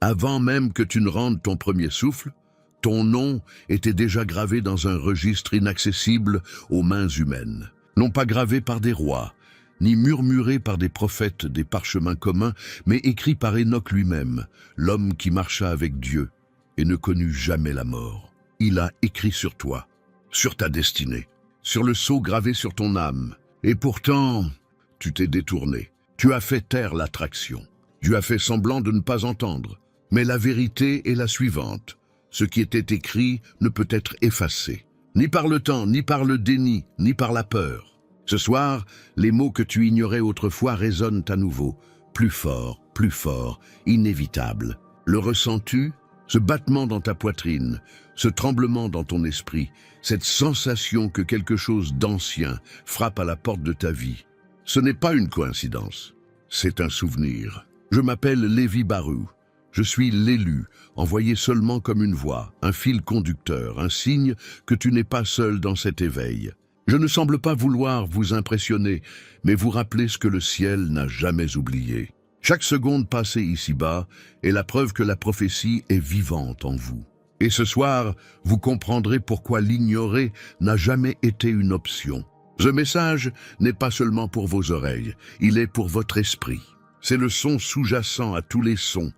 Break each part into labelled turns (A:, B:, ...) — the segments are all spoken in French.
A: Avant même que tu ne rendes ton premier souffle, ton nom était déjà gravé dans un registre inaccessible aux mains humaines. Non pas gravé par des rois, ni murmuré par des prophètes des parchemins communs, mais écrit par Enoch lui-même, l'homme qui marcha avec Dieu et ne connut jamais la mort. Il a écrit sur toi, sur ta destinée, sur le sceau gravé sur ton âme. Et pourtant, tu t'es détourné. Tu as fait taire l'attraction. Tu as fait semblant de ne pas entendre. Mais la vérité est la suivante. Ce qui était écrit ne peut être effacé. Ni par le temps, ni par le déni, ni par la peur. Ce soir, les mots que tu ignorais autrefois résonnent à nouveau. Plus fort, inévitable. Le ressens-tu? Ce battement dans ta poitrine, ce tremblement dans ton esprit, cette sensation que quelque chose d'ancien frappe à la porte de ta vie. Ce n'est pas une coïncidence, c'est un souvenir. Je m'appelle Lévi Barou. Je suis l'élu, envoyé seulement comme une voix, un fil conducteur, un signe que tu n'es pas seul dans cet éveil. Je ne semble pas vouloir vous impressionner, mais vous rappeler ce que le ciel n'a jamais oublié. Chaque seconde passée ici-bas est la preuve que la prophétie est vivante en vous. Et ce soir, vous comprendrez pourquoi l'ignorer n'a jamais été une option. Ce message n'est pas seulement pour vos oreilles, il est pour votre esprit. C'est le son sous-jacent à tous les sons,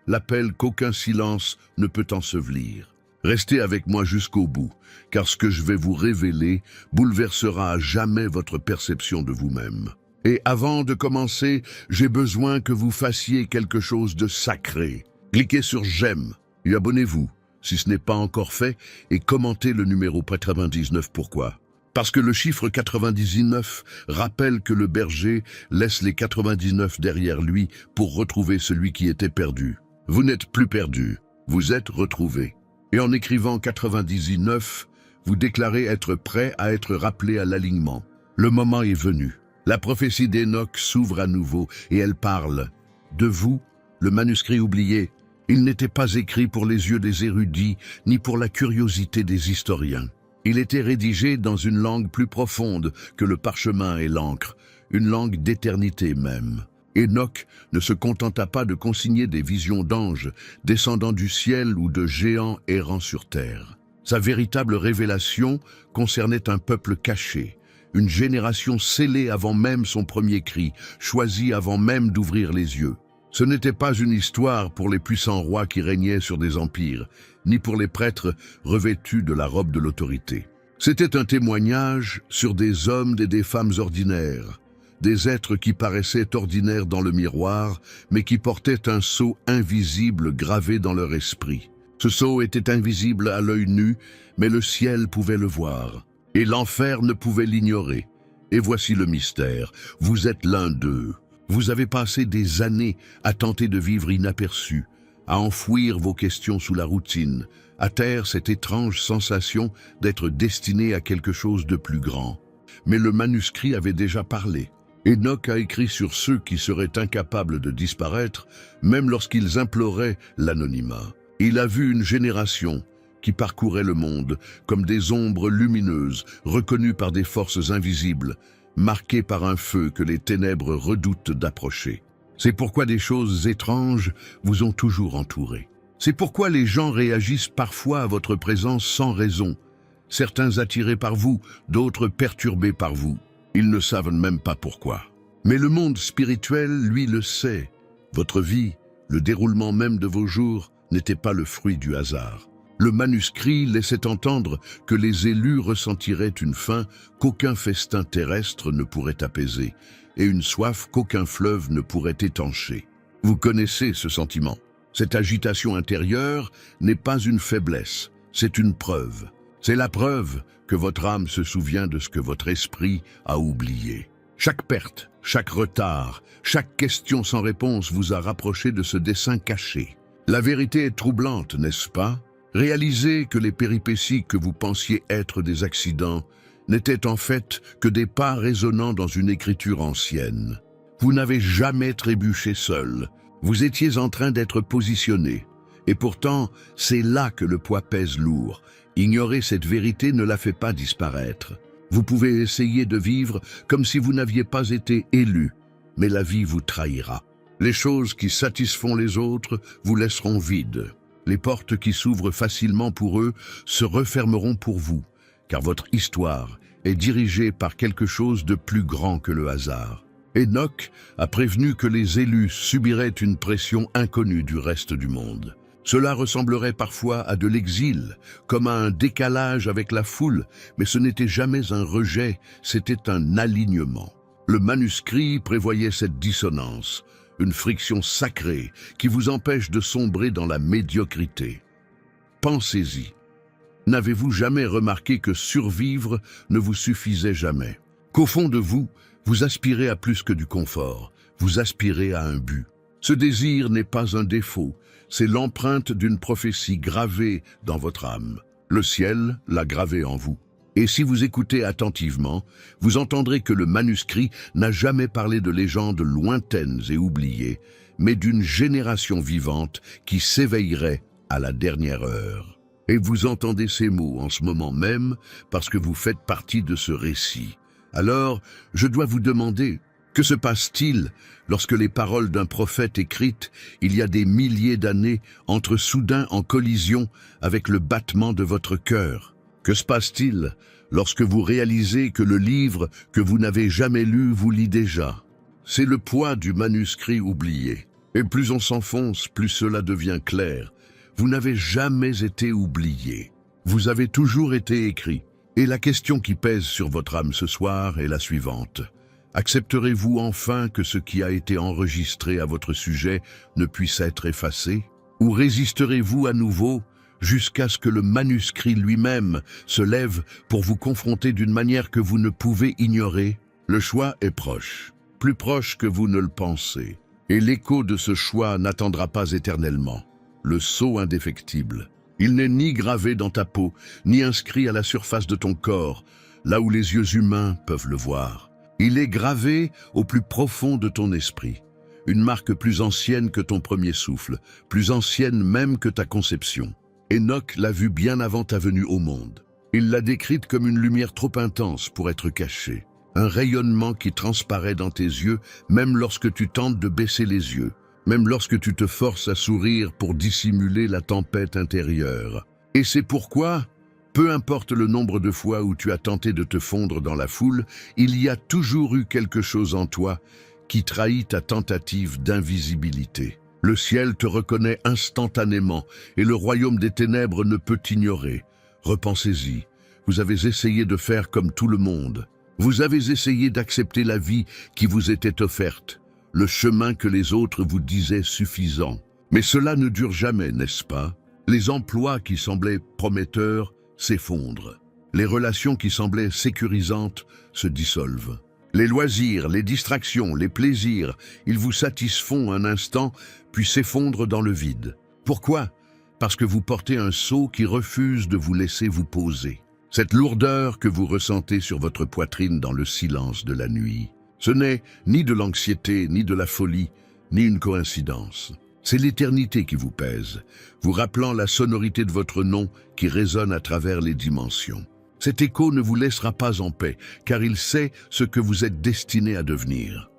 A: l'appel qu'aucun silence ne peut ensevelir. Restez avec moi jusqu'au bout, car ce que je vais vous révéler bouleversera à jamais votre perception de vous-même. Et avant de commencer, j'ai besoin que vous fassiez quelque chose de sacré. Cliquez sur j'aime et abonnez-vous, si ce n'est pas encore fait, et commentez le numéro 99. Pourquoi? Parce que le chiffre 99 rappelle que le berger laisse les 99 derrière lui pour retrouver celui qui était perdu. Vous n'êtes plus perdu, vous êtes retrouvé. Et en écrivant 99, vous déclarez être prêt à être rappelé à l'alignement. Le moment est venu. La prophétie d'Enoch s'ouvre à nouveau et elle parle. De vous, le manuscrit oublié, il n'était pas écrit pour les yeux des érudits ni pour la curiosité des historiens. Il était rédigé dans une langue plus profonde que le parchemin et l'encre, une langue d'éternité même. Enoch ne se contenta pas de consigner des visions d'anges descendant du ciel ou de géants errant sur terre. Sa véritable révélation concernait un peuple caché, une génération scellée avant même son premier cri, choisie avant même d'ouvrir les yeux. Ce n'était pas une histoire pour les puissants rois qui régnaient sur des empires, ni pour les prêtres revêtus de la robe de l'autorité. C'était un témoignage sur des hommes et des femmes ordinaires, des êtres qui paraissaient ordinaires dans le miroir, mais qui portaient un sceau invisible gravé dans leur esprit. Ce sceau était invisible à l'œil nu, mais le ciel pouvait le voir. Et l'enfer ne pouvait l'ignorer. Et voici le mystère, vous êtes l'un d'eux. Vous avez passé des années à tenter de vivre inaperçu, à enfouir vos questions sous la routine, à taire cette étrange sensation d'être destiné à quelque chose de plus grand. Mais le manuscrit avait déjà parlé. Enoch a écrit sur ceux qui seraient incapables de disparaître, même lorsqu'ils imploraient l'anonymat. Il a vu une génération qui parcouraient le monde comme des ombres lumineuses, reconnues par des forces invisibles, marquées par un feu que les ténèbres redoutent d'approcher. C'est pourquoi des choses étranges vous ont toujours entouré. C'est pourquoi les gens réagissent parfois à votre présence sans raison, certains attirés par vous, d'autres perturbés par vous. Ils ne savent même pas pourquoi. Mais le monde spirituel, lui, le sait. Votre vie, le déroulement même de vos jours, n'était pas le fruit du hasard. Le manuscrit laissait entendre que les élus ressentiraient une faim qu'aucun festin terrestre ne pourrait apaiser, et une soif qu'aucun fleuve ne pourrait étancher. Vous connaissez ce sentiment. Cette agitation intérieure n'est pas une faiblesse, c'est une preuve. C'est la preuve que votre âme se souvient de ce que votre esprit a oublié. Chaque perte, chaque retard, chaque question sans réponse vous a rapproché de ce dessein caché. La vérité est troublante, n'est-ce pas? Réalisez que les péripéties que vous pensiez être des accidents n'étaient en fait que des pas résonnant dans une écriture ancienne. Vous n'avez jamais trébuché seul. Vous étiez en train d'être positionné. Et pourtant, c'est là que le poids pèse lourd. Ignorer cette vérité ne la fait pas disparaître. Vous pouvez essayer de vivre comme si vous n'aviez pas été élu, mais la vie vous trahira. Les choses qui satisfont les autres vous laisseront vides. Les portes qui s'ouvrent facilement pour eux se refermeront pour vous, car votre histoire est dirigée par quelque chose de plus grand que le hasard. Enoch a prévenu que les élus subiraient une pression inconnue du reste du monde. Cela ressemblerait parfois à de l'exil, comme à un décalage avec la foule, mais ce n'était jamais un rejet, c'était un alignement. Le manuscrit prévoyait cette dissonance, une friction sacrée qui vous empêche de sombrer dans la médiocrité. Pensez-y. N'avez-vous jamais remarqué que survivre ne vous suffisait jamais? Qu'au fond de vous, vous aspirez à plus que du confort, vous aspirez à un but. Ce désir n'est pas un défaut, c'est l'empreinte d'une prophétie gravée dans votre âme. Le ciel l'a gravée en vous. Et si vous écoutez attentivement, vous entendrez que le manuscrit n'a jamais parlé de légendes lointaines et oubliées, mais d'une génération vivante qui s'éveillerait à la dernière heure. Et vous entendez ces mots en ce moment même parce que vous faites partie de ce récit. Alors, je dois vous demander, que se passe-t-il lorsque les paroles d'un prophète écrites il y a des milliers d'années entrent soudain en collision avec le battement de votre cœur? Que se passe-t-il lorsque vous réalisez que le livre que vous n'avez jamais lu vous lit déjà? C'est le poids du manuscrit oublié. Et plus on s'enfonce, plus cela devient clair. Vous n'avez jamais été oublié. Vous avez toujours été écrit. Et la question qui pèse sur votre âme ce soir est la suivante. Accepterez-vous enfin que ce qui a été enregistré à votre sujet ne puisse être effacé? Ou résisterez-vous à nouveau jusqu'à ce que le manuscrit lui-même se lève pour vous confronter d'une manière que vous ne pouvez ignorer? Le choix est proche, plus proche que vous ne le pensez. Et l'écho de ce choix n'attendra pas éternellement. Le sceau indéfectible. Il n'est ni gravé dans ta peau, ni inscrit à la surface de ton corps, là où les yeux humains peuvent le voir. Il est gravé au plus profond de ton esprit. Une marque plus ancienne que ton premier souffle, plus ancienne même que ta conception. Enoch l'a vue bien avant ta venue au monde. Il l'a décrite comme une lumière trop intense pour être cachée. Un rayonnement qui transparaît dans tes yeux, même lorsque tu tentes de baisser les yeux. Même lorsque tu te forces à sourire pour dissimuler la tempête intérieure. Et c'est pourquoi, peu importe le nombre de fois où tu as tenté de te fondre dans la foule, il y a toujours eu quelque chose en toi qui trahit ta tentative d'invisibilité. Le ciel te reconnaît instantanément et le royaume des ténèbres ne peut t'ignorer. Repensez-y, vous avez essayé de faire comme tout le monde. Vous avez essayé d'accepter la vie qui vous était offerte. Le chemin que les autres vous disaient suffisant. Mais cela ne dure jamais, n'est-ce pas? Les emplois qui semblaient prometteurs s'effondrent. Les relations qui semblaient sécurisantes se dissolvent. Les loisirs, les distractions, les plaisirs, ils vous satisfont un instant, puis s'effondrent dans le vide. Pourquoi? Parce que vous portez un sceau qui refuse de vous laisser vous poser. Cette lourdeur que vous ressentez sur votre poitrine dans le silence de la nuit. Ce n'est ni de l'anxiété, ni de la folie, ni une coïncidence. C'est l'éternité qui vous pèse, vous rappelant la sonorité de votre nom qui résonne à travers les dimensions. Cet écho ne vous laissera pas en paix, car il sait ce que vous êtes destiné à devenir.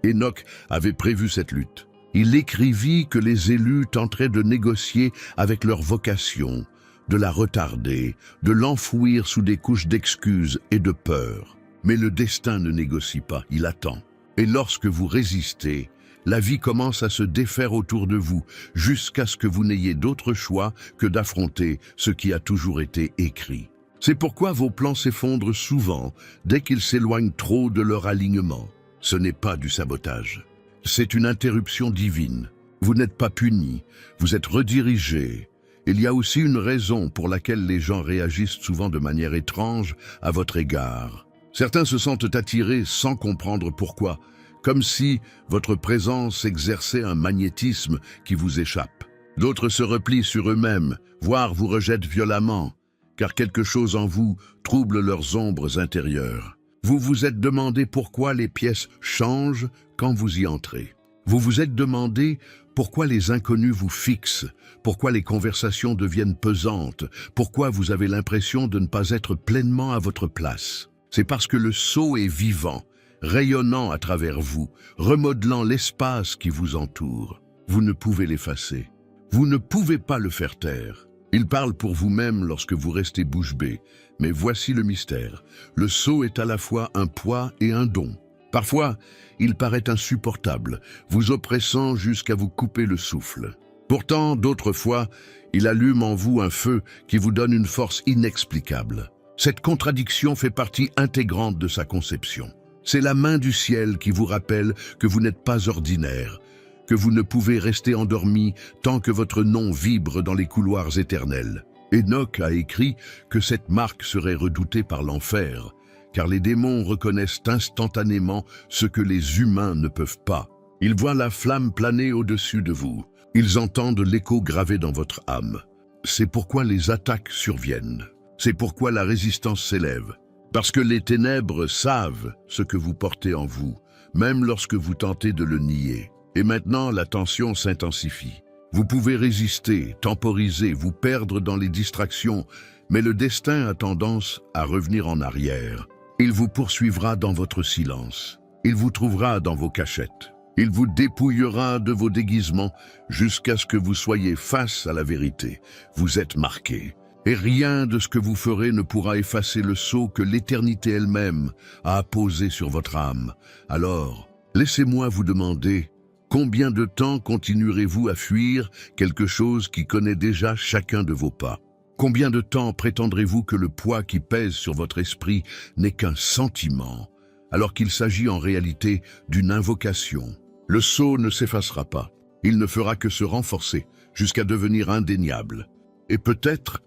A: Enoch avait prévu cette lutte. Il écrivit que les élus tenteraient de négocier avec leur vocation, de la retarder, de l'enfouir sous des couches d'excuses et de peur. Mais le destin ne négocie pas, il attend. Et lorsque vous résistez, la vie commence à se défaire autour de vous, jusqu'à ce que vous n'ayez d'autre choix que d'affronter ce qui a toujours été écrit. C'est pourquoi vos plans s'effondrent souvent, dès qu'ils s'éloignent trop de leur alignement. Ce n'est pas du sabotage. C'est une interruption divine. Vous n'êtes pas puni, vous êtes redirigé. Il y a aussi une raison pour laquelle les gens réagissent souvent de manière étrange à votre égard. Certains se sentent attirés sans comprendre pourquoi, comme si votre présence exerçait un magnétisme qui vous échappe. D'autres se replient sur eux-mêmes, voire vous rejettent violemment, car quelque chose en vous trouble leurs ombres intérieures. Vous vous êtes demandé pourquoi les pièces changent quand vous y entrez. Vous vous êtes demandé pourquoi les inconnus vous fixent, pourquoi les conversations deviennent pesantes, pourquoi vous avez l'impression de ne pas être pleinement à votre place. C'est parce que le sceau est vivant, rayonnant à travers vous, remodelant l'espace qui vous entoure. Vous ne pouvez l'effacer. Vous ne pouvez pas le faire taire. Il parle pour vous-même lorsque vous restez bouche bée. Mais voici le mystère. Le sceau est à la fois un poids et un don. Parfois, il paraît insupportable, vous oppressant jusqu'à vous couper le souffle. Pourtant, d'autres fois, il allume en vous un feu qui vous donne une force inexplicable. Cette contradiction fait partie intégrante de sa conception. C'est la main du ciel qui vous rappelle que vous n'êtes pas ordinaire, que vous ne pouvez rester endormi tant que votre nom vibre dans les couloirs éternels. Enoch a écrit que cette marque serait redoutée par l'enfer, car les démons reconnaissent instantanément ce que les humains ne peuvent pas. Ils voient la flamme planer au-dessus de vous. Ils entendent l'écho gravé dans votre âme. C'est pourquoi les attaques surviennent. C'est pourquoi la résistance s'élève. Parce que les ténèbres savent ce que vous portez en vous, même lorsque vous tentez de le nier. Et maintenant, la tension s'intensifie. Vous pouvez résister, temporiser, vous perdre dans les distractions, mais le destin a tendance à revenir en arrière. Il vous poursuivra dans votre silence. Il vous trouvera dans vos cachettes. Il vous dépouillera de vos déguisements jusqu'à ce que vous soyez face à la vérité. Vous êtes marqué. Et rien de ce que vous ferez ne pourra effacer le sceau que l'éternité elle-même a apposé sur votre âme. Alors, laissez-moi vous demander, combien de temps continuerez-vous à fuir quelque chose qui connaît déjà chacun de vos pas? Combien de temps prétendrez-vous que le poids qui pèse sur votre esprit n'est qu'un sentiment, alors qu'il s'agit en réalité d'une invocation? Le sceau ne s'effacera pas. Il ne fera que se renforcer jusqu'à devenir indéniable. Et peut-être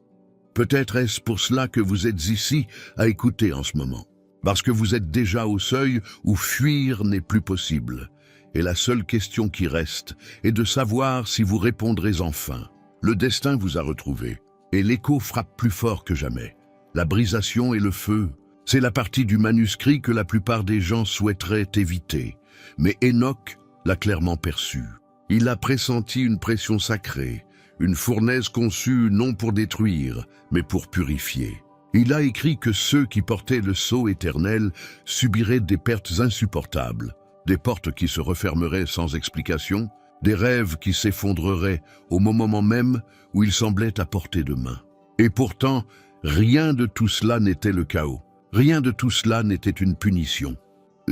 A: est-ce pour cela que vous êtes ici à écouter en ce moment. Parce que vous êtes déjà au seuil où fuir n'est plus possible. Et la seule question qui reste est de savoir si vous répondrez enfin. Le destin vous a retrouvé. Et l'écho frappe plus fort que jamais. La brisation et le feu, c'est la partie du manuscrit que la plupart des gens souhaiteraient éviter. Mais Enoch l'a clairement perçu. Il a pressenti une pression sacrée, une fournaise conçue non pour détruire, mais pour purifier. Il a écrit que ceux qui portaient le sceau éternel subiraient des pertes insupportables, des portes qui se refermeraient sans explication, des rêves qui s'effondreraient au moment même où ils semblaient à portée de main. Et pourtant, rien de tout cela n'était le chaos. Rien de tout cela n'était une punition.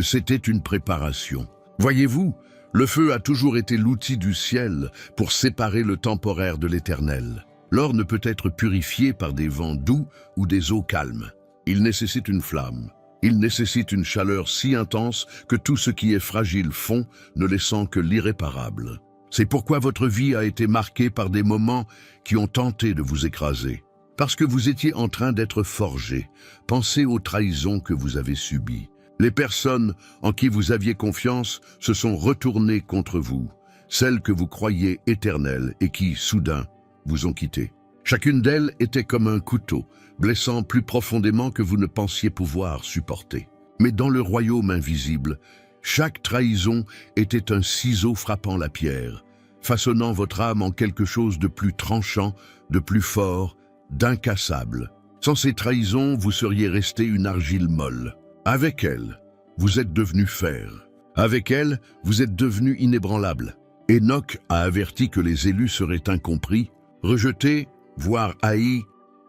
A: C'était une préparation. Voyez-vous, le feu a toujours été l'outil du ciel pour séparer le temporaire de l'éternel. L'or ne peut être purifié par des vents doux ou des eaux calmes. Il nécessite une flamme. Il nécessite une chaleur si intense que tout ce qui est fragile fond, ne laissant que l'irréparable. C'est pourquoi votre vie a été marquée par des moments qui ont tenté de vous écraser. Parce que vous étiez en train d'être forgé. Pensez aux trahisons que vous avez subies. Les personnes en qui vous aviez confiance se sont retournées contre vous. Celles que vous croyiez éternelles et qui, soudain, vous ont quitté. Chacune d'elles était comme un couteau, blessant plus profondément que vous ne pensiez pouvoir supporter. Mais dans le royaume invisible, chaque trahison était un ciseau frappant la pierre, façonnant votre âme en quelque chose de plus tranchant, de plus fort, d'incassable. Sans ces trahisons, vous seriez resté une argile molle. Avec elles, vous êtes devenu fer. Avec elles, vous êtes devenu inébranlable. Enoch a averti que les élus seraient incompris, rejetés, voire haïs,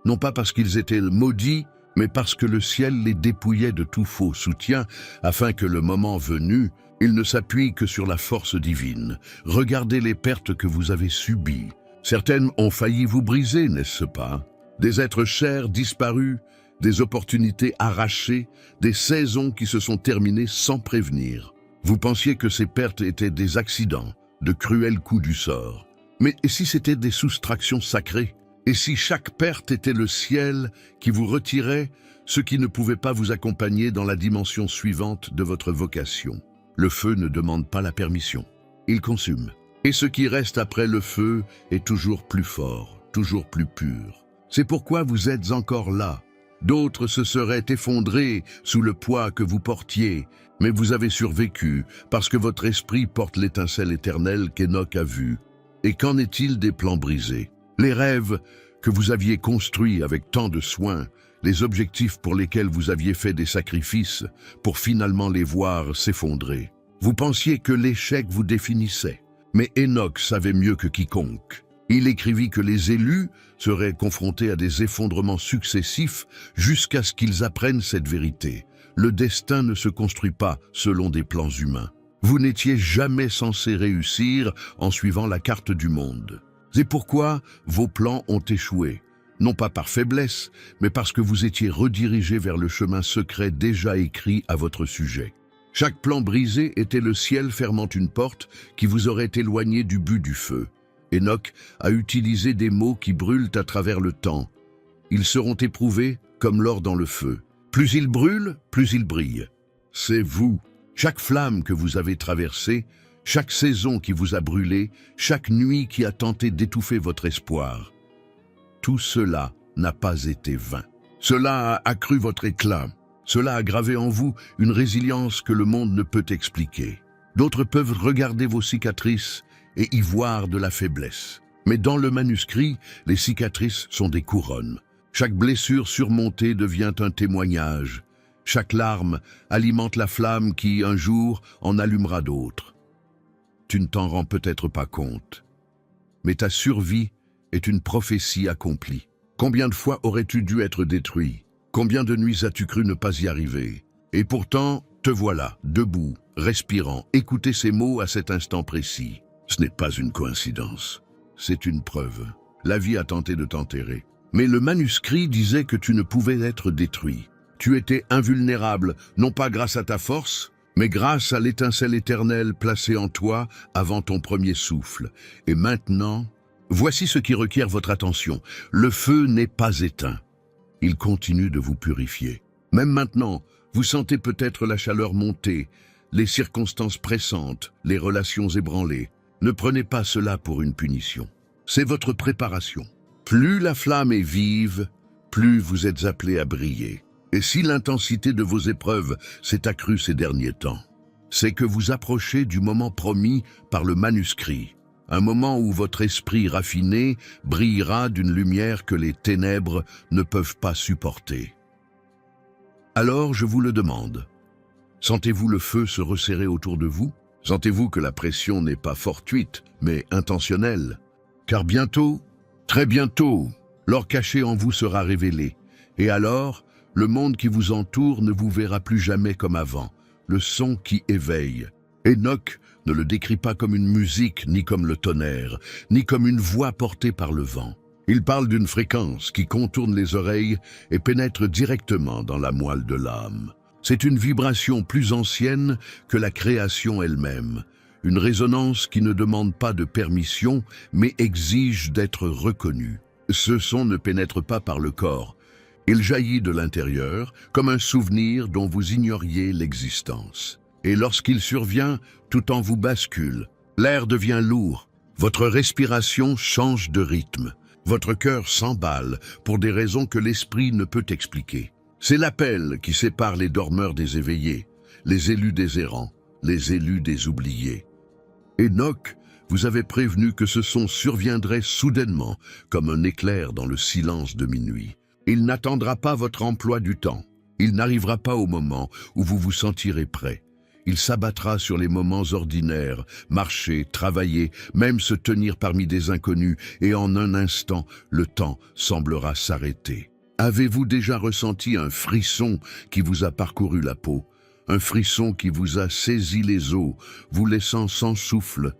A: non pas parce qu'ils étaient maudits, mais parce que le ciel les dépouillait de tout faux soutien, afin que le moment venu, ils ne s'appuient que sur la force divine. Regardez les pertes que vous avez subies. Certaines ont failli vous briser, n'est-ce pas? Des êtres chers disparus, des opportunités arrachées, des saisons qui se sont terminées sans prévenir. Vous pensiez que ces pertes étaient des accidents, de cruels coups du sort. Mais et si c'était des soustractions sacrées? Et si chaque perte était le ciel qui vous retirait ce qui ne pouvait pas vous accompagner dans la dimension suivante de votre vocation? Le feu ne demande pas la permission. Il consume. Et ce qui reste après le feu est toujours plus fort, toujours plus pur. C'est pourquoi vous êtes encore là. D'autres se seraient effondrés sous le poids que vous portiez, mais vous avez survécu parce que votre esprit porte l'étincelle éternelle qu'Enoch a vue. Et qu'en est-il des plans brisés? Les rêves que vous aviez construits avec tant de soin, les objectifs pour lesquels vous aviez fait des sacrifices, pour finalement les voir s'effondrer. Vous pensiez que l'échec vous définissait, mais Enoch savait mieux que quiconque. Il écrivit que les élus seraient confrontés à des effondrements successifs jusqu'à ce qu'ils apprennent cette vérité. Le destin ne se construit pas selon des plans humains. Vous n'étiez jamais censé réussir en suivant la carte du monde. C'est pourquoi vos plans ont échoué, non pas par faiblesse, mais parce que vous étiez redirigé vers le chemin secret déjà écrit à votre sujet. Chaque plan brisé était le ciel fermant une porte qui vous aurait éloigné du but du feu. Enoch a utilisé des mots qui brûlent à travers le temps. Ils seront éprouvés comme l'or dans le feu. Plus ils brûlent, plus ils brillent. C'est vous. Chaque flamme que vous avez traversée, chaque saison qui vous a brûlé, chaque nuit qui a tenté d'étouffer votre espoir. Tout cela n'a pas été vain. Cela a accru votre éclat. Cela a gravé en vous une résilience que le monde ne peut expliquer. D'autres peuvent regarder vos cicatrices et y voir de la faiblesse. Mais dans le manuscrit, les cicatrices sont des couronnes. Chaque blessure surmontée devient un témoignage. Chaque larme alimente la flamme qui, un jour, en allumera d'autres. Tu ne t'en rends peut-être pas compte, mais ta survie est une prophétie accomplie. Combien de fois aurais-tu dû être détruit? Combien de nuits as-tu cru ne pas y arriver? Et pourtant, te voilà, debout, respirant, écoutez ces mots à cet instant précis. Ce n'est pas une coïncidence, c'est une preuve. La vie a tenté de t'enterrer. Mais le manuscrit disait que tu ne pouvais être détruit. Tu étais invulnérable, non pas grâce à ta force, mais grâce à l'étincelle éternelle placée en toi avant ton premier souffle. Et maintenant, voici ce qui requiert votre attention. Le feu n'est pas éteint. Il continue de vous purifier. Même maintenant, vous sentez peut-être la chaleur monter, les circonstances pressantes, les relations ébranlées. Ne prenez pas cela pour une punition. C'est votre préparation. Plus la flamme est vive, plus vous êtes appelé à briller. Et si l'intensité de vos épreuves s'est accrue ces derniers temps, c'est que vous approchez du moment promis par le manuscrit, un moment où votre esprit raffiné brillera d'une lumière que les ténèbres ne peuvent pas supporter. Alors je vous le demande, sentez-vous le feu se resserrer autour de vous? Sentez-vous que la pression n'est pas fortuite, mais intentionnelle? Car bientôt, très bientôt, l'or caché en vous sera révélé, et alors, le monde qui vous entoure ne vous verra plus jamais comme avant, le son qui éveille. Enoch ne le décrit pas comme une musique, ni comme le tonnerre, ni comme une voix portée par le vent. Il parle d'une fréquence qui contourne les oreilles et pénètre directement dans la moelle de l'âme. C'est une vibration plus ancienne que la création elle-même, une résonance qui ne demande pas de permission, mais exige d'être reconnue. Ce son ne pénètre pas par le corps. Il jaillit de l'intérieur, comme un souvenir dont vous ignoriez l'existence. Et lorsqu'il survient, tout en vous bascule. L'air devient lourd. Votre respiration change de rythme. Votre cœur s'emballe pour des raisons que l'esprit ne peut expliquer. C'est l'appel qui sépare les dormeurs des éveillés, les élus des errants, les élus des oubliés. Enoch vous avait prévenu que ce son surviendrait soudainement, comme un éclair dans le silence de minuit. Il n'attendra pas votre emploi du temps. Il n'arrivera pas au moment où vous vous sentirez prêt. Il s'abattra sur les moments ordinaires, marcher, travailler, même se tenir parmi des inconnus, et en un instant, le temps semblera s'arrêter. Avez-vous déjà ressenti un frisson qui vous a parcouru la peau? Un frisson qui vous a saisi les os, vous laissant sans souffle,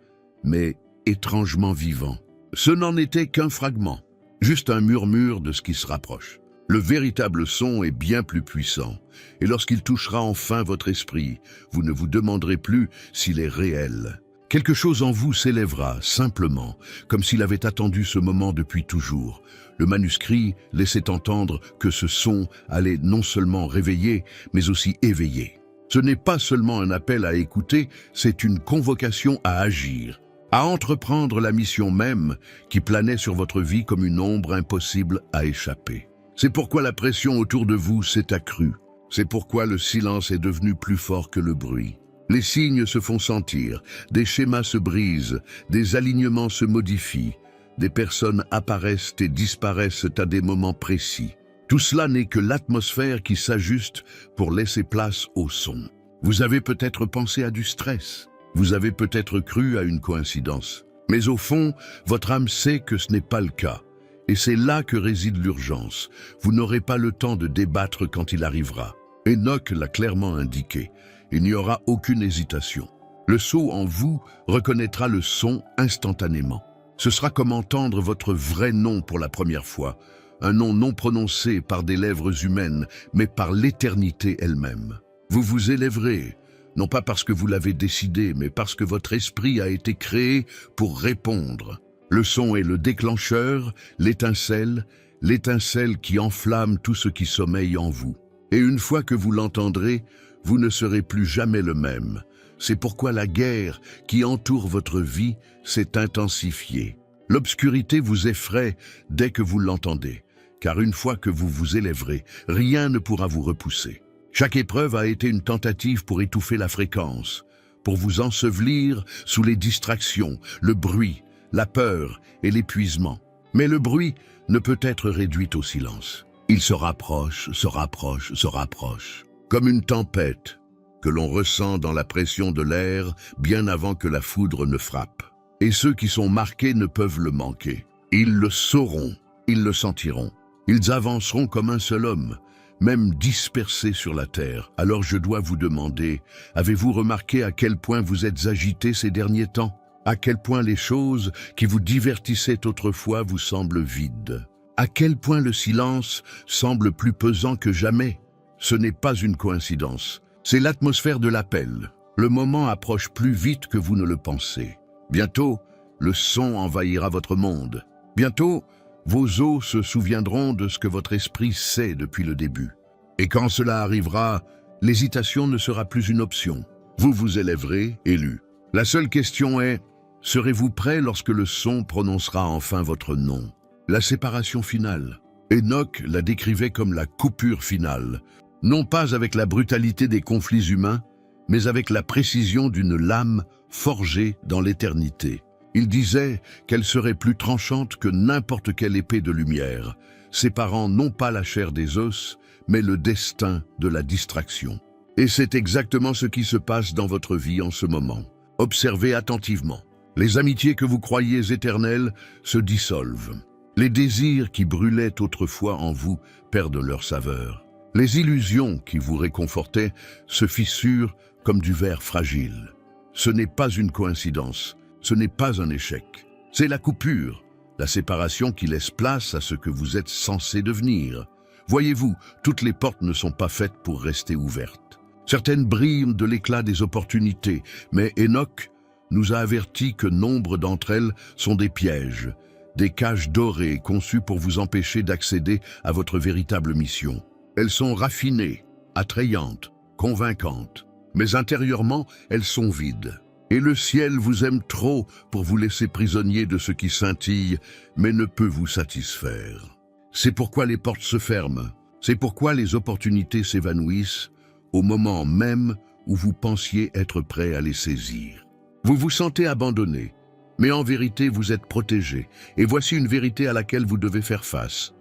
A: mais étrangement vivant. Ce n'en était qu'un fragment, juste un murmure de ce qui se rapproche. Le véritable son est bien plus puissant, et lorsqu'il touchera enfin votre esprit, vous ne vous demanderez plus s'il est réel. Quelque chose en vous s'élèvera, simplement, comme s'il avait attendu ce moment depuis toujours. Le manuscrit laissait entendre que ce son allait non seulement réveiller, mais aussi éveiller. Ce n'est pas seulement un appel à écouter, c'est une convocation à agir, à entreprendre la mission même qui planait sur votre vie comme une ombre impossible à échapper. C'est pourquoi la pression autour de vous s'est accrue. C'est pourquoi le silence est devenu plus fort que le bruit. Les signes se font sentir, des schémas se brisent, des alignements se modifient, des personnes apparaissent et disparaissent à des moments précis. Tout cela n'est que l'atmosphère qui s'ajuste pour laisser place au son. Vous avez peut-être pensé à du stress, vous avez peut-être cru à une coïncidence. Mais au fond, votre âme sait que ce n'est pas le cas. Et c'est là que réside l'urgence. Vous n'aurez pas le temps de débattre quand il arrivera. Enoch l'a clairement indiqué. Il n'y aura aucune hésitation. Le sceau en vous reconnaîtra le son instantanément. Ce sera comme entendre votre vrai nom pour la première fois. Un nom non prononcé par des lèvres humaines, mais par l'éternité elle-même. Vous vous élèverez, non pas parce que vous l'avez décidé, mais parce que votre esprit a été créé pour répondre. Le son est le déclencheur, l'étincelle qui enflamme tout ce qui sommeille en vous. Et une fois que vous l'entendrez, vous ne serez plus jamais le même. C'est pourquoi la guerre qui entoure votre vie s'est intensifiée. L'obscurité vous effraie dès que vous l'entendez, car une fois que vous vous élèverez, rien ne pourra vous repousser. Chaque épreuve a été une tentative pour étouffer la fréquence, pour vous ensevelir sous les distractions, le bruit, la peur et l'épuisement. Mais le bruit ne peut être réduit au silence. Il se rapproche, se rapproche, se rapproche, comme une tempête que l'on ressent dans la pression de l'air bien avant que la foudre ne frappe. Et ceux qui sont marqués ne peuvent le manquer. Ils le sauront, ils le sentiront. Ils avanceront comme un seul homme, même dispersés sur la terre. Alors je dois vous demander, avez-vous remarqué à quel point vous êtes agité ces derniers temps? À quel point les choses qui vous divertissaient autrefois vous semblent vides? À quel point le silence semble plus pesant que jamais? Ce n'est pas une coïncidence, c'est l'atmosphère de l'appel. Le moment approche plus vite que vous ne le pensez. Bientôt, le son envahira votre monde. Bientôt, vos os se souviendront de ce que votre esprit sait depuis le début. Et quand cela arrivera, l'hésitation ne sera plus une option. Vous vous élèverez, élu. La seule question est, serez-vous prêt lorsque le son prononcera enfin votre nom? La séparation finale. Enoch la décrivait comme la coupure finale, non pas avec la brutalité des conflits humains, mais avec la précision d'une lame forgée dans l'éternité. Il disait qu'elle serait plus tranchante que n'importe quelle épée de lumière, séparant non pas la chair des os, mais le destin de la distraction. Et c'est exactement ce qui se passe dans votre vie en ce moment. Observez attentivement. Les amitiés que vous croyiez éternelles se dissolvent. Les désirs qui brûlaient autrefois en vous perdent leur saveur. Les illusions qui vous réconfortaient se fissurent comme du verre fragile. Ce n'est pas une coïncidence, ce n'est pas un échec. C'est la coupure, la séparation qui laisse place à ce que vous êtes censé devenir. Voyez-vous, toutes les portes ne sont pas faites pour rester ouvertes. Certaines brillent de l'éclat des opportunités, mais Enoch nous a averti que nombre d'entre elles sont des pièges, des cages dorées conçues pour vous empêcher d'accéder à votre véritable mission. Elles sont raffinées, attrayantes, convaincantes, mais intérieurement, elles sont vides. Et le ciel vous aime trop pour vous laisser prisonnier de ce qui scintille, mais ne peut vous satisfaire. C'est pourquoi les portes se ferment, c'est pourquoi les opportunités s'évanouissent au moment même où vous pensiez être prêt à les saisir. Vous vous sentez abandonné, mais en vérité vous êtes protégé, et voici une vérité à laquelle vous devez faire face.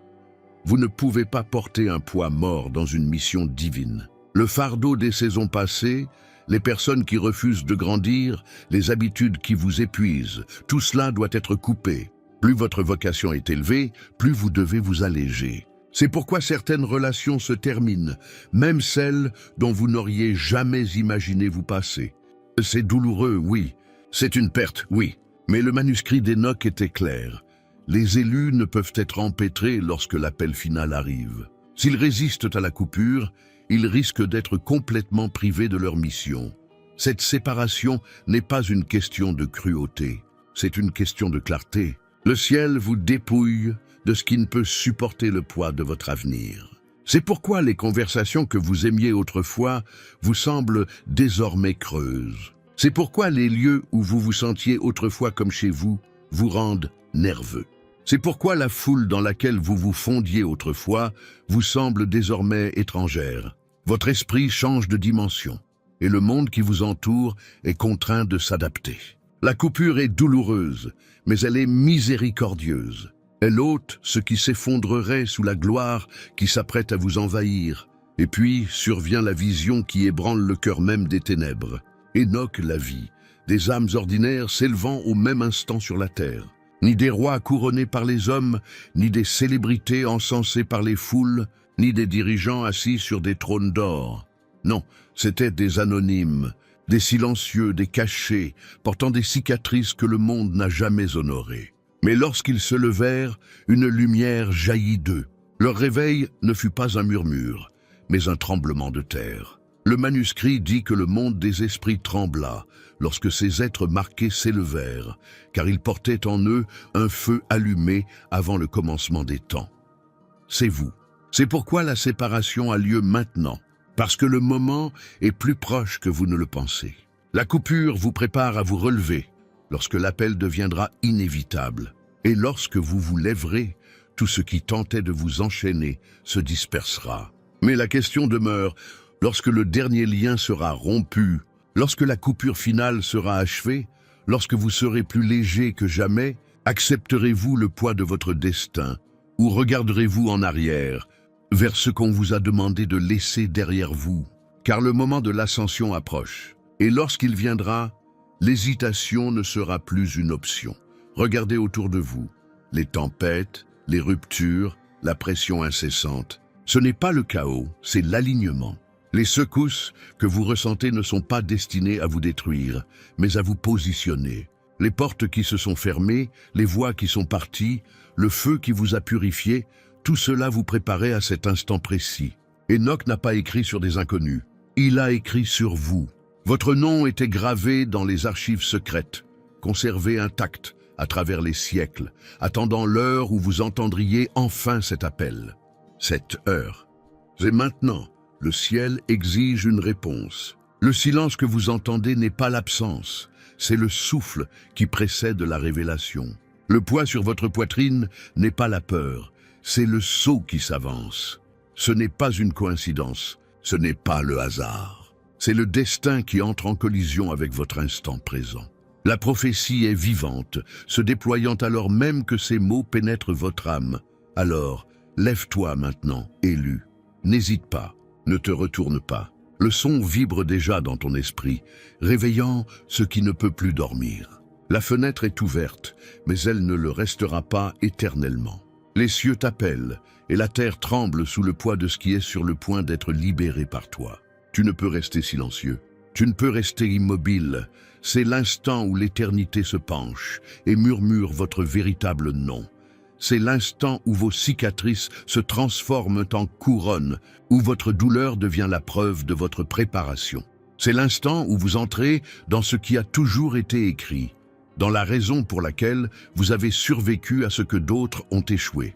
A: Vous ne pouvez pas porter un poids mort dans une mission divine. Le fardeau des saisons passées, les personnes qui refusent de grandir, les habitudes qui vous épuisent, tout cela doit être coupé. Plus votre vocation est élevée, plus vous devez vous alléger. C'est pourquoi certaines relations se terminent, même celles dont vous n'auriez jamais imaginé vous passer. C'est douloureux, oui. C'est une perte, oui. Mais le manuscrit d'Enoch était clair. Les élus ne peuvent être empêtrés lorsque l'appel final arrive. S'ils résistent à la coupure, ils risquent d'être complètement privés de leur mission. Cette séparation n'est pas une question de cruauté, c'est une question de clarté. Le ciel vous dépouille de ce qui ne peut supporter le poids de votre avenir. C'est pourquoi les conversations que vous aimiez autrefois vous semblent désormais creuses. C'est pourquoi les lieux où vous vous sentiez autrefois comme chez vous rendent nerveux. C'est pourquoi la foule dans laquelle vous vous fondiez autrefois vous semble désormais étrangère. Votre esprit change de dimension et le monde qui vous entoure est contraint de s'adapter. La coupure est douloureuse, mais elle est miséricordieuse. Elle ôte ce qui s'effondrerait sous la gloire qui s'apprête à vous envahir. Et puis survient la vision qui ébranle le cœur même des ténèbres. Enoch la vit, des âmes ordinaires s'élevant au même instant sur la terre. Ni des rois couronnés par les hommes, ni des célébrités encensées par les foules, ni des dirigeants assis sur des trônes d'or. Non, c'étaient des anonymes, des silencieux, des cachés, portant des cicatrices que le monde n'a jamais honorées. Mais lorsqu'ils se levèrent, une lumière jaillit d'eux. Leur réveil ne fut pas un murmure, mais un tremblement de terre. Le manuscrit dit que le monde des esprits trembla lorsque ces êtres marqués s'élevèrent, car ils portaient en eux un feu allumé avant le commencement des temps. C'est vous. C'est pourquoi la séparation a lieu maintenant, parce que le moment est plus proche que vous ne le pensez. La coupure vous prépare à vous relever, lorsque l'appel deviendra inévitable. Et lorsque vous vous lèverez, tout ce qui tentait de vous enchaîner se dispersera. Mais la question demeure, lorsque le dernier lien sera rompu, lorsque la coupure finale sera achevée, lorsque vous serez plus léger que jamais, accepterez-vous le poids de votre destin, ou regarderez-vous en arrière, vers ce qu'on vous a demandé de laisser derrière vous? Car le moment de l'ascension approche, et lorsqu'il viendra, l'hésitation ne sera plus une option. Regardez autour de vous, les tempêtes, les ruptures, la pression incessante. Ce n'est pas le chaos, c'est l'alignement. Les secousses que vous ressentez ne sont pas destinées à vous détruire, mais à vous positionner. Les portes qui se sont fermées, les voies qui sont parties, le feu qui vous a purifié, tout cela vous préparait à cet instant précis. Enoch n'a pas écrit sur des inconnus, il a écrit sur vous. Votre nom était gravé dans les archives secrètes, conservé intact à travers les siècles, attendant l'heure où vous entendriez enfin cet appel. Cette heure. Et maintenant, le ciel exige une réponse. Le silence que vous entendez n'est pas l'absence, c'est le souffle qui précède la révélation. Le poids sur votre poitrine n'est pas la peur, c'est le sceau qui s'avance. Ce n'est pas une coïncidence, ce n'est pas le hasard. C'est le destin qui entre en collision avec votre instant présent. La prophétie est vivante, se déployant alors même que ces mots pénètrent votre âme. Alors, lève-toi maintenant, élu. N'hésite pas, ne te retourne pas. Le son vibre déjà dans ton esprit, réveillant ce qui ne peut plus dormir. La fenêtre est ouverte, mais elle ne le restera pas éternellement. Les cieux t'appellent, et la terre tremble sous le poids de ce qui est sur le point d'être libéré par toi. Tu ne peux rester silencieux, tu ne peux rester immobile. C'est l'instant où l'éternité se penche et murmure votre véritable nom. C'est l'instant où vos cicatrices se transforment en couronne, où votre douleur devient la preuve de votre préparation. C'est l'instant où vous entrez dans ce qui a toujours été écrit, dans la raison pour laquelle vous avez survécu à ce que d'autres ont échoué.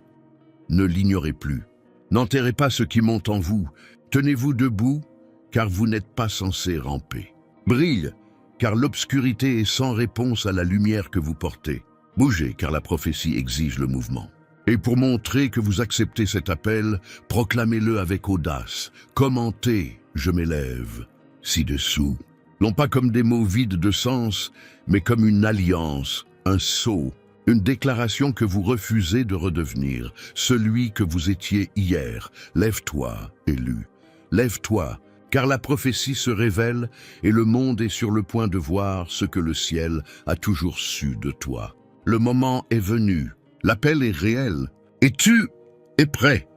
A: Ne l'ignorez plus. N'enterrez pas ce qui monte en vous. Tenez-vous debout, car vous n'êtes pas censé ramper. Brille, car l'obscurité est sans réponse à la lumière que vous portez. Bougez, car la prophétie exige le mouvement. Et pour montrer que vous acceptez cet appel, proclamez-le avec audace. Commentez, je m'élève, ci-dessous. Non pas comme des mots vides de sens, mais comme une alliance, un sceau, une déclaration que vous refusez de redevenir, celui que vous étiez hier. Lève-toi, élu. Lève-toi, car la prophétie se révèle et le monde est sur le point de voir ce que le ciel a toujours su de toi. Le moment est venu, l'appel est réel, et tu es prêt.